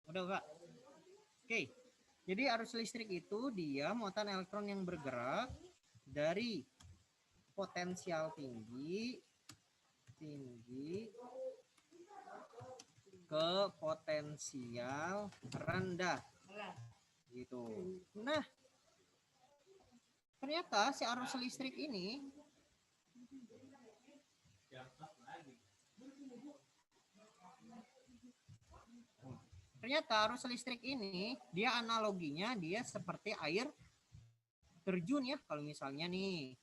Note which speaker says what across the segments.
Speaker 1: Udah Pak. Oke. Jadi arus listrik itu dia muatan elektron yang bergerak dari potensial tinggi ke potensial rendah gitu. Nah, ternyata si arus listrik ini dia analoginya dia seperti air terjun ya. Kalau misalnya nih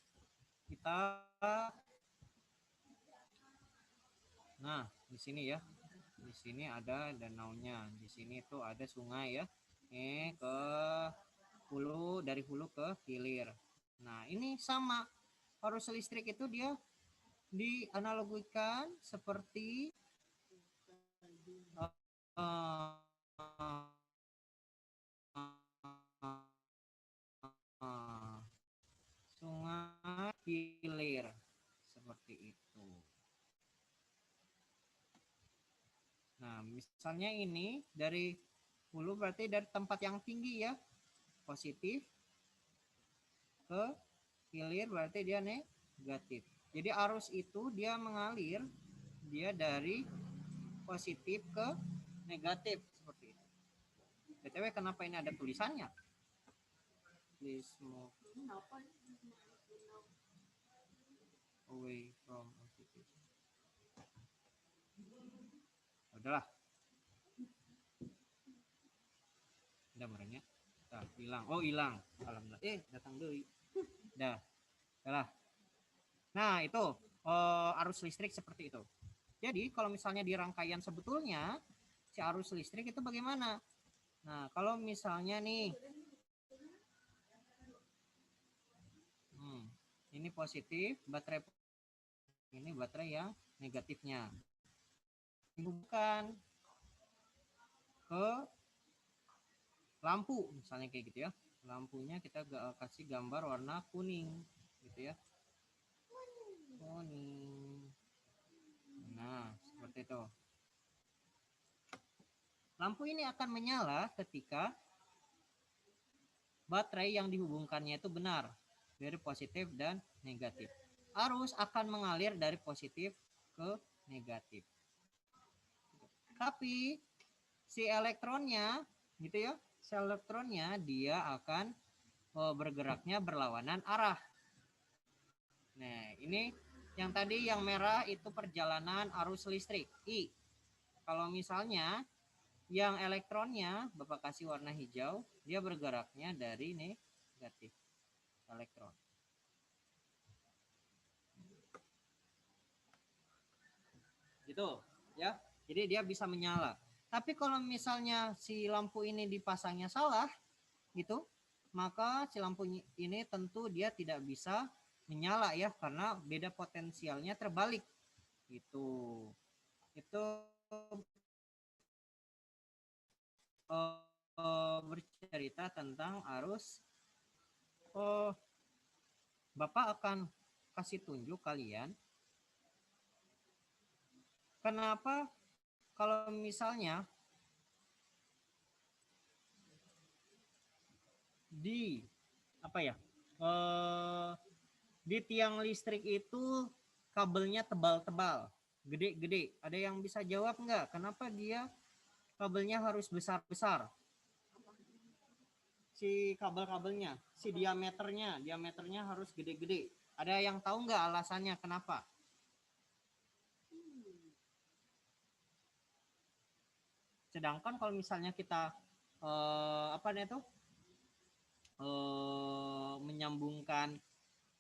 Speaker 1: kita, nah di sini ya, di sini ada danaunya, di sini tuh ada sungai ya, ke hulu, dari hulu ke hilir. Nah ini sama, arus listrik itu dia dianalogikan seperti uh, sungai hilir seperti itu. Nah, misalnya ini dari hulu berarti dari tempat yang tinggi ya, positif, ke hilir berarti dia negatif. Jadi arus itu dia mengalir dia dari positif ke negatif seperti itu. BTW kenapa ini ada tulisannya? Please move away from positive. Udahlah. Udah merenya. Hilang. Oh, hilang. Alhamdulillah. Datang dulu. Dah. Udah. Nah, itu arus listrik seperti itu. Jadi, kalau misalnya di rangkaian sebetulnya si arus listrik itu bagaimana? Nah, kalau misalnya nih ini positif, ini baterai yang negatifnya. Bukan ke lampu misalnya kayak gitu ya. Lampunya kita kasih gambar warna kuning gitu ya. Kuning. Nah, seperti itu. Lampu ini akan menyala ketika baterai yang dihubungkannya itu benar, dari positif dan negatif. Arus akan mengalir dari positif ke negatif. Tapi si elektronnya gitu ya, si elektronnya dia akan bergeraknya berlawanan arah. Nah, ini yang tadi yang merah itu perjalanan arus listrik I. Kalau misalnya yang elektronnya Bapak kasih warna hijau, dia bergeraknya dari negatif elektron. Gitu ya. Jadi dia bisa menyala. Tapi kalau misalnya si lampu ini dipasangnya salah gitu, maka si lampu ini tentu dia tidak bisa menyala ya, karena beda potensialnya terbalik gitu. Itu bercerita tentang arus. Bapak akan kasih tunjuk kalian kenapa kalau misalnya di apa ya, di tiang listrik itu kabelnya tebal-tebal, gede-gede. Ada yang bisa jawab nggak kenapa dia kabelnya harus besar-besar? Si kabel-kabelnya, si diameternya harus gede-gede. Ada yang tahu nggak alasannya kenapa? Sedangkan kalau misalnya kita apa nih tuh menyambungkan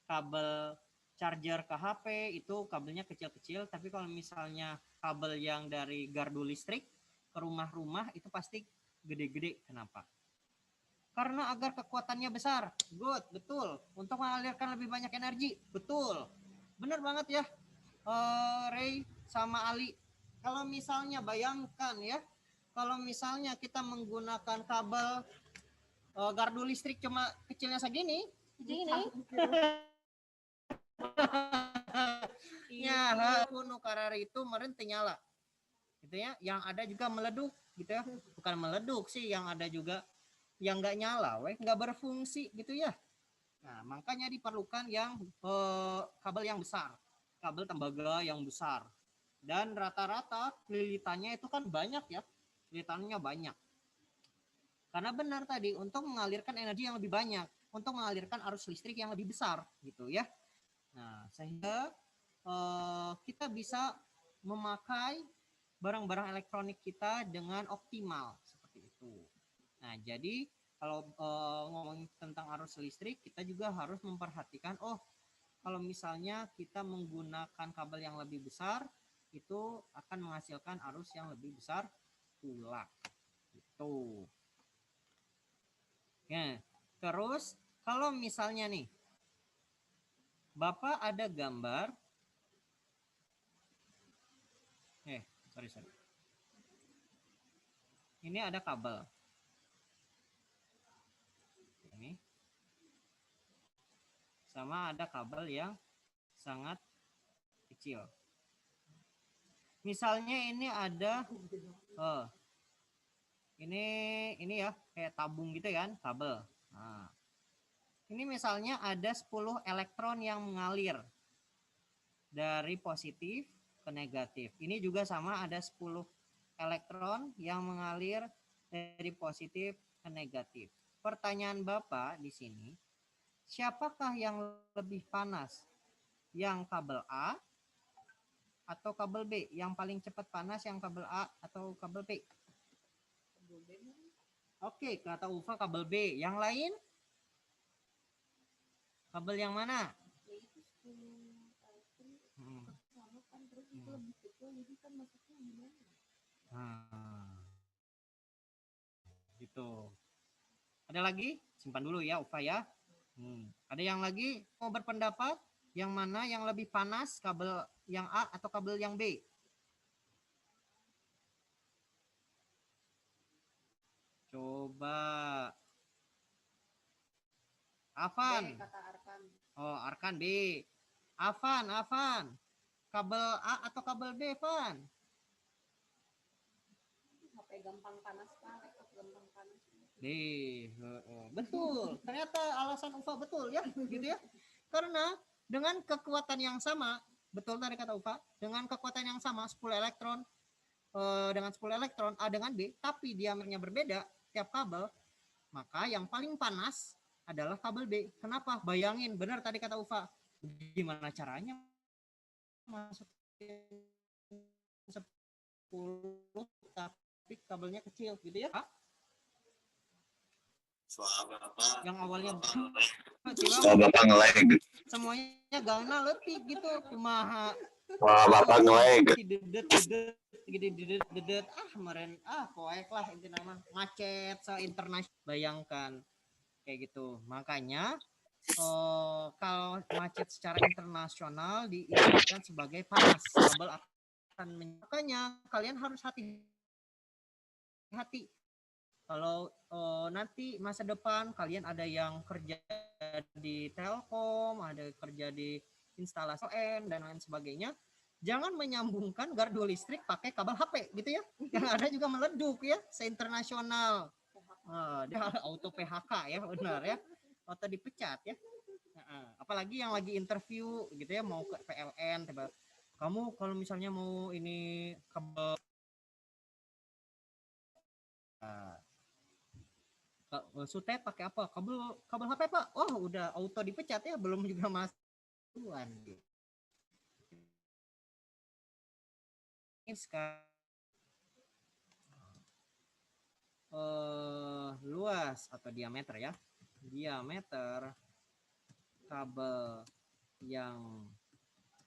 Speaker 1: kabel charger ke HP itu kabelnya kecil-kecil, tapi kalau misalnya kabel yang dari gardu listrik ke rumah-rumah itu pasti gede-gede. Kenapa? Karena agar kekuatannya besar. Good, betul. Untuk mengalirkan lebih banyak energi. Betul. Benar banget ya, Ray sama Ali. Kalau misalnya bayangkan ya, kalau misalnya kita menggunakan kabel gardu listrik cuma kecilnya segini, ya kuno karar itu meren nyala gitu ya, yang ada juga meleduk gitu ya, bukan meleduk sih, yang ada juga yang nggak nyala, nggak berfungsi gitu ya. Nah, makanya diperlukan yang kabel yang besar, kabel tembaga yang besar. Dan rata-rata lilitannya itu kan banyak ya, lilitannya banyak. Karena benar tadi, untuk mengalirkan energi yang lebih banyak, untuk mengalirkan arus listrik yang lebih besar gitu ya. Nah, sehingga kita bisa memakai barang-barang elektronik kita dengan optimal seperti itu. Nah, jadi kalau ngomongin tentang arus listrik, kita juga harus memperhatikan, kalau misalnya kita menggunakan kabel yang lebih besar, itu akan menghasilkan arus yang lebih besar pula. Gitu. Nah, terus kalau misalnya nih, Bapak ada gambar, sorry. Ini ada kabel. Ini. Sama ada kabel yang sangat kecil. Misalnya ini ada ini ya kayak tabung gitu kan, kabel. Nah, ini misalnya ada 10 elektron yang mengalir dari positif ke negatif. Ini juga sama, ada 10 elektron yang mengalir dari positif ke negatif. Pertanyaan Bapak di sini, siapakah yang lebih panas? Yang kabel A atau kabel B? Yang paling cepat panas yang kabel A atau kabel B? Oke, kata Ufa kabel B. Yang lain? Kabel yang mana? Gitu. Ada lagi? Simpan dulu ya, Ufa ya. Ada yang lagi mau berpendapat? Yang mana yang lebih panas, kabel yang A atau kabel yang B? Coba. Afan. Oh, Arkan B. Afan. Kabel A atau kabel B, Van? Gampang panas, gampang panas. Betul. Ternyata alasan Ufa betul ya, gitu ya. Karena dengan kekuatan yang sama, betul tadi kata Ufa, dengan kekuatan yang sama 10 elektron dengan 10 elektron A dengan B, tapi diameternya berbeda tiap kabel, maka yang paling panas adalah kabel B. Kenapa? Bayangin, benar tadi kata Ufa. Gimana caranya masukin 10 tapi kabelnya kecil gitu ya? Yang awalnya Bapak nge-lag. Semuanya gana letik gitu, kumaha. Bapak nge-lag. Dedet meren poek lah itu nama macet se-internasional. Bayangkan kayak gitu. Makanya kalau macet secara internasional diizinkan sebagai panas, kabel akan makanya kalian harus hati-hati. Kalau nanti masa depan kalian ada yang kerja di Telkom, ada kerja di instalasi ON dan lain sebagainya, jangan menyambungkan gardu listrik pakai kabel HP gitu ya. Yang ada juga meleduk ya, se-internasional. Dia auto PHK ya, benar ya. Auto dipecat ya. Apalagi yang lagi interview gitu ya, mau ke PLN, kamu kalau misalnya mau ini kabel Sutet pakai apa? Kabel HP Pak. Oh, udah auto dipecat ya, belum juga masukan. Ini sekarang luas atau diameter ya. Diameter kabel yang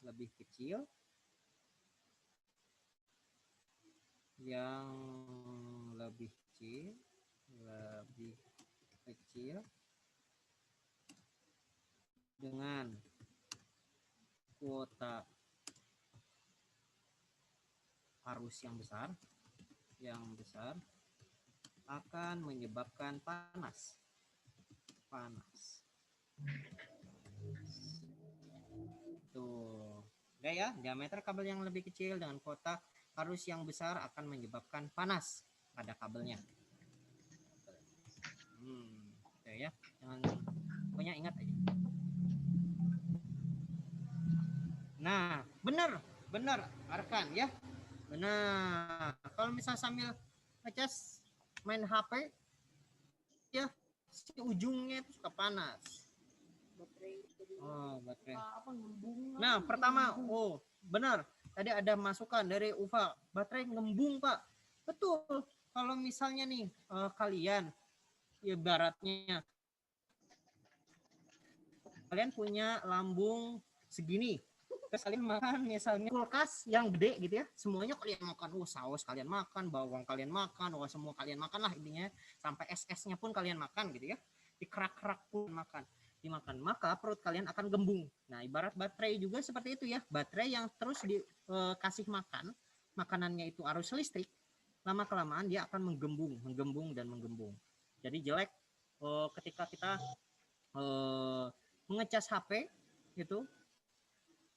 Speaker 1: lebih kecil dengan kuota arus yang besar akan menyebabkan panas. Tuh. Udah ya, diameter kabel yang lebih kecil dengan kuota arus yang besar akan menyebabkan panas. pada kabelnya. Gitu ya. Jangan pokoknya ingat aja. Nah, benar Arkan ya. Benar. Kalau misal sambil ngecas main HP ya si ujungnya itu suka panas. Baterai. Nah, pertama, benar. Tadi ada masukan dari Ufa, baterai ngembung, Pak. Betul. Kalau misalnya nih kalian ibaratnya kalian punya lambung segini, terus kalian makan misalnya kulkas yang gede gitu ya, semuanya kalian makan, saus kalian makan, bawang kalian makan, semua kalian makan lah intinya, sampai es-esnya pun kalian makan gitu ya, dikerak-kerak pun dimakan, maka perut kalian akan gembung. Nah, ibarat baterai juga seperti itu ya, baterai yang terus dikasih makanannya itu arus listrik, lama kelamaan dia akan menggembung. Jadi jelek ketika kita mengecas HP gitu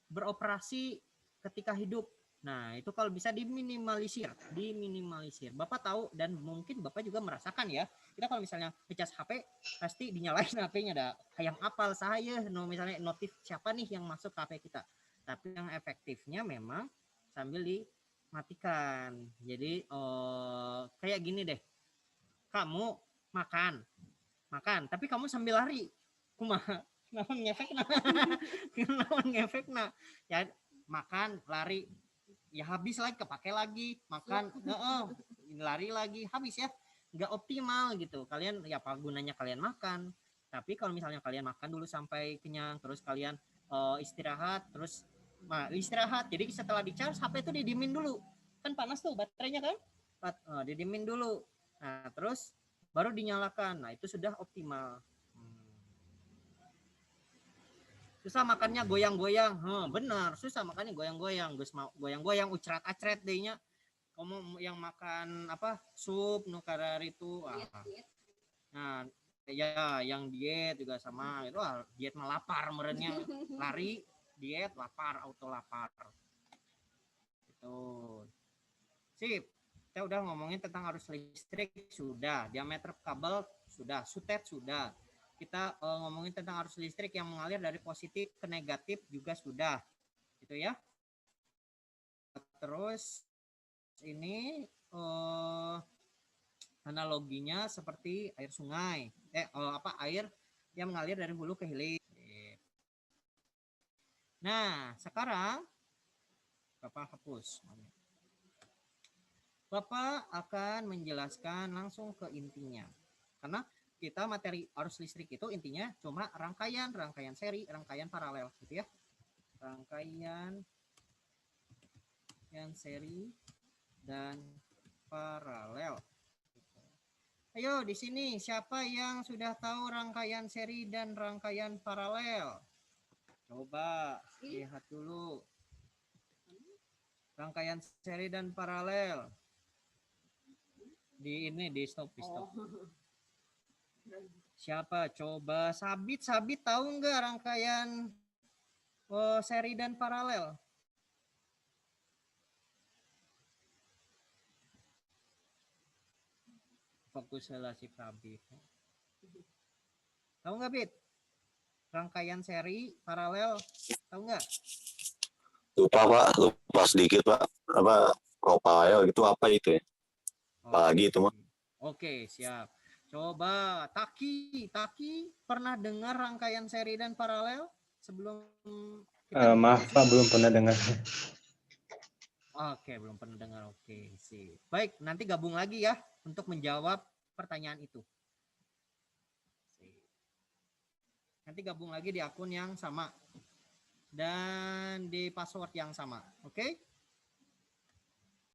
Speaker 1: beroperasi ketika hidup. Nah, itu kalau bisa diminimalisir. Bapak tahu dan mungkin Bapak juga merasakan ya. Kita kalau misalnya ngecas HP pasti dinyalain HP-nya, ada yang apal saya misalnya notif siapa nih yang masuk ke HP kita. Tapi yang efektifnya memang sambil dimatikan. Jadi kayak gini deh. Kamu makan, tapi kamu sambil lari. Kumaha? Naon ngefek ya, makan lari ya habis lagi, kepake lagi, makan lari lagi, habis ya, nggak optimal gitu. Kalian ya apa gunanya kalian makan, tapi kalau misalnya kalian makan dulu sampai kenyang, terus kalian istirahat, terus istirahat, jadi setelah dicas HP itu didimin dulu, kan panas tuh baterainya kan, didimin dulu, nah terus baru dinyalakan, nah itu sudah optimal. Susah makannya goyang-goyang, benar susah makannya goyang-goyang, gus mau goyang-goyang ucrat-acret dehnya. Kamu yang makan apa sup nukarar itu, nah ya yang diet juga sama itu, diet melapar merenya, lari diet lapar, auto lapar itu. Sip, kita udah ngomongin tentang arus listrik sudah, diameter kabel sudah, sutet sudah, kita ngomongin tentang arus listrik yang mengalir dari positif ke negatif juga sudah, gitu ya. Terus ini analoginya seperti air sungai, air yang mengalir dari hulu ke hilir. Nah, sekarang Bapak hapus. Bapak akan menjelaskan langsung ke intinya, karena kita materi arus listrik itu intinya cuma rangkaian seri, rangkaian paralel gitu ya, rangkaian yang seri dan paralel. Ayo di sini siapa yang sudah tahu rangkaian seri dan rangkaian paralel? Coba lihat dulu. Rangkaian seri dan paralel. Di stop. Siapa? Coba Sabit tahu nggak rangkaian seri dan paralel? Fokus relasi Sabit. Tahu nggak, Bit? Rangkaian seri paralel, tahu nggak?
Speaker 2: Lupa sedikit Pak. Apa paralel gitu apa itu ya? Apalagi itu mah.
Speaker 1: Oke, siap. Coba Taki pernah dengar rangkaian seri dan paralel sebelum kita
Speaker 3: maaf Pak, belum pernah dengar.
Speaker 1: Oke, belum pernah dengar. Oke, sih. Baik, nanti gabung lagi ya untuk menjawab pertanyaan itu. Nanti gabung lagi di akun yang sama dan di password yang sama. Oke?